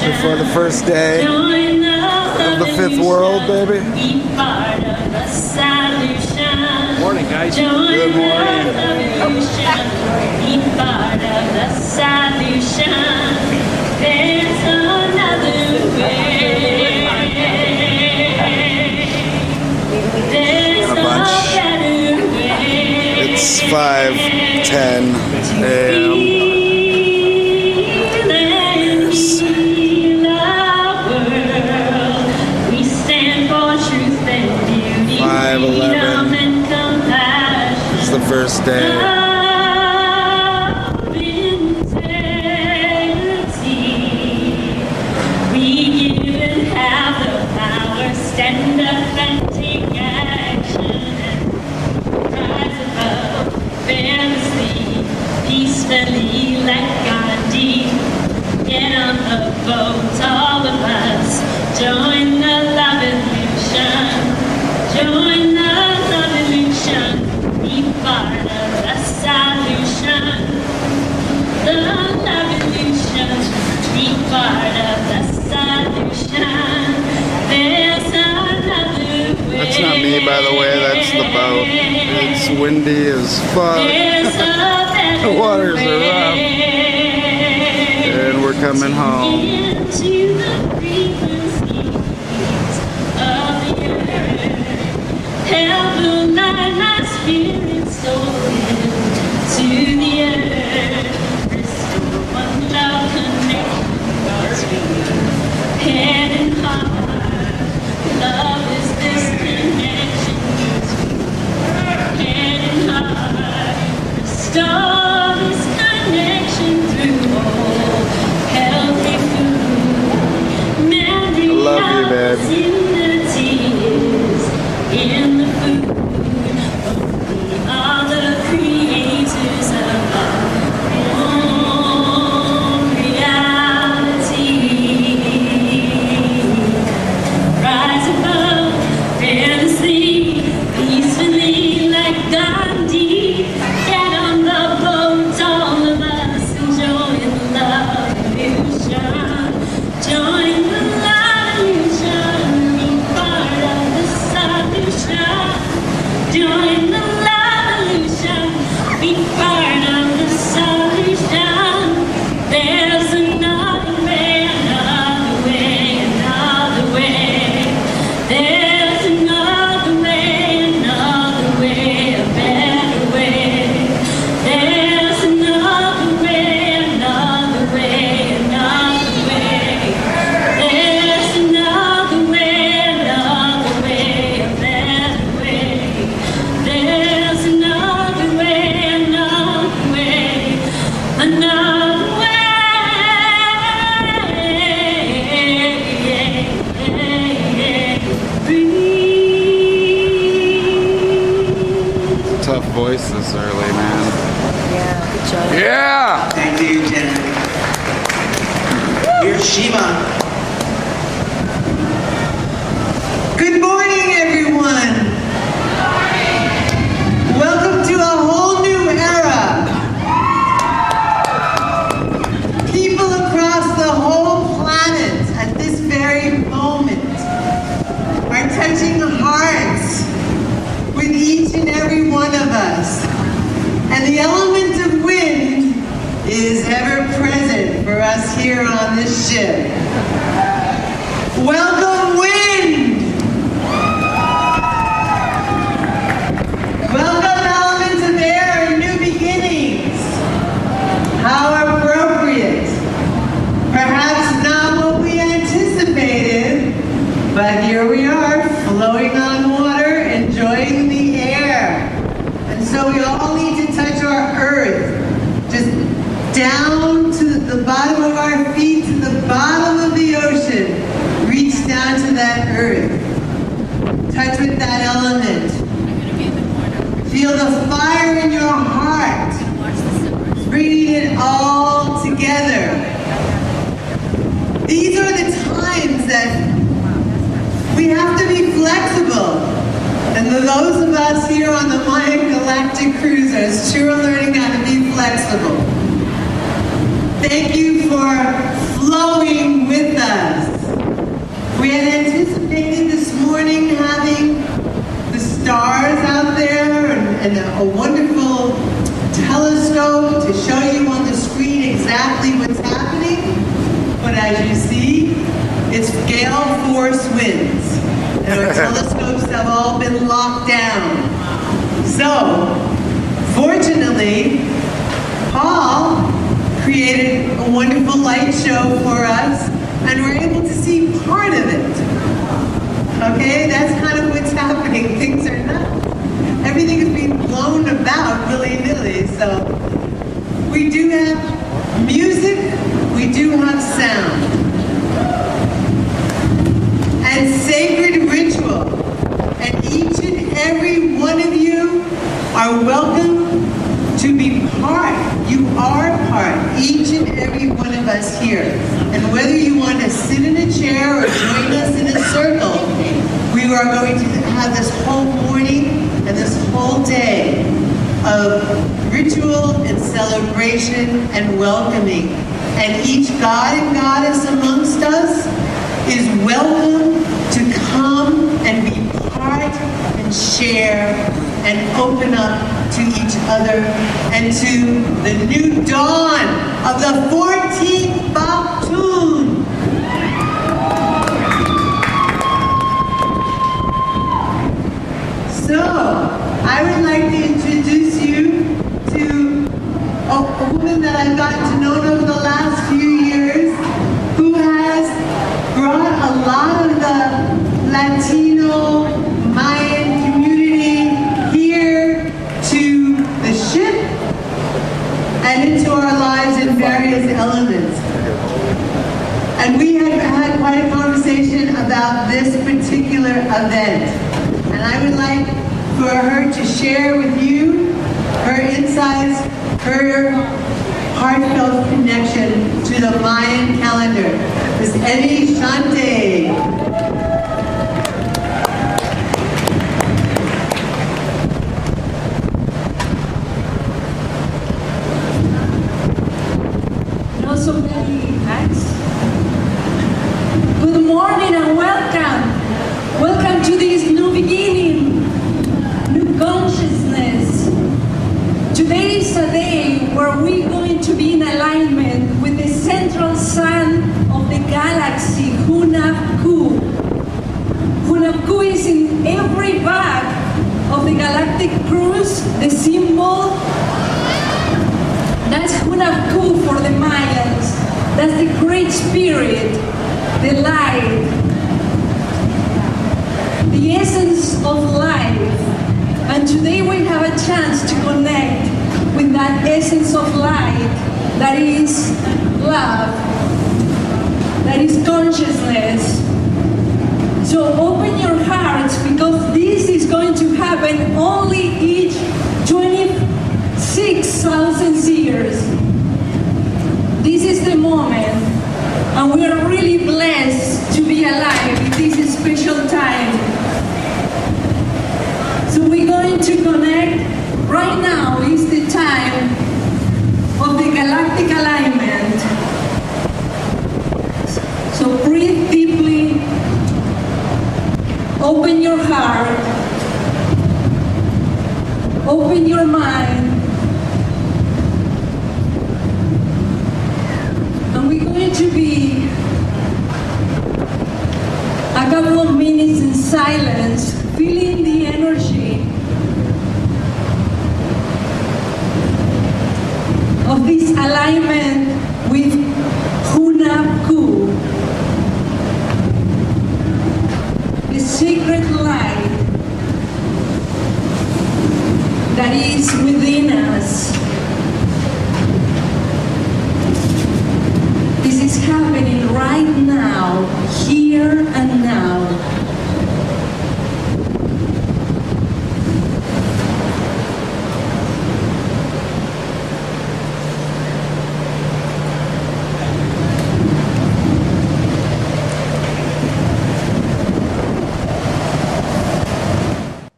before the first day of the fifth world, baby. Morning, guys. Good morning. Be part of the solution. There's another way. There's a better way. It's 5:10 a.m. 5:11. It's the first day. We give and have the power, stand up and take action, rise above fantasy, peacefully like Gandhi. Get on the boat, all of us, join the love illusion, join the love illusion, be part of the solution, the love illusion, be part of the solution, there's another way. That's not me, by the way, that's the boat. It's windy as fuck. The waters are rough. And we're coming home. Into the frequencies of the earth. Help align my spirit soul to the earth. Restore one love connection. Head and heart. Love is this connection. Head and heart. Restore this connection through all healthy food. Memory Love you, babe. opportunities in the food. We are the creators of our own reality. Rise above fantasy, peacefully like Gandhi. Get on the boat, all of us, and join the love illusion. Join the love illusion, be part of the solution. Join the love illusion, be part of the solution. There's another way, another way, another way. There's another way, another way, a better way. There's another way, another way, another way. There's another way, another way, a better way. There's another way, another way, another way. Breathe. Tough voice this early, man. Yeah, good job. Yeah! Thank you, Jen. Here's Shima. Good morning, everyone. Welcome to a whole new era. People across the whole planet at this very moment are touching hearts with each and every one of us. And the element of wind is ever present for us here on this ship. Welcome, wind! Welcome, element of air and new beginnings. How appropriate. Perhaps not what we anticipated, but here we are, floating on water, enjoying the air. And so we all need to touch our earth, just down to the bottom of our feet, to the bottom of the ocean. Reach down to that earth. Touch with that element. Feel the fire in your heart, bringing it all together. These are the times that we have to be flexible. And those of us here on the Galactic cruise are sure learning how to be flexible. Thank you for flowing with us. We had anticipated this morning having the stars out there and a wonderful telescope to show you on the screen exactly what's happening. But as you see, it's gale force winds. And our telescopes have all been locked down. So, fortunately, Paul created a wonderful light show for us, and we're able to see part of it. Okay, that's kind of what's happening. Things are nuts. Everything is being blown about willy-nilly. So we do have music, we do have sound, and sacred ritual. And each and every one of you are welcome to be part. You are part, each and every one of us here. And whether you want to sit in a chair or join us in a circle, we are going to have this whole morning and this whole day of ritual and celebration and welcoming. And each god and goddess amongst us is welcome to come and be part and share and open up to each other and to the new dawn of the 14th Baptun. So, I would like to introduce you to a woman that I've gotten to know over the last few years who has brought a lot of the Latino Mayan community here to the ship and into our lives in various elements. And we had had quite a conversation about this particular event. And I would like for her to share with you her insights, her heartfelt connection to the Mayan calendar. Ms. Eddie Shante. So many thanks. Good morning and welcome. Welcome to this new beginning, new consciousness. Today is a day where we're going to be in alignment with the central sun of the galaxy, Hunab-Ku. Hunab-Ku is in every bag of the Galactic cruise, the symbol. That's Hunab-Ku for the Mayans. That's the great spirit, the light, the essence of life. And today we have a chance to connect with that essence of light that is love, that is consciousness. So open your hearts, because this is going to happen only each 26,000 years. This is the moment, and we are really blessed to be alive in this special time. So we're going to connect. Right now is the time of the galactic alignment. So breathe deeply, open your heart, open your mind, and we're going to be a couple of minutes in silence, feeling the energy of this alignment with Hunab-Ku, the sacred light that is within us.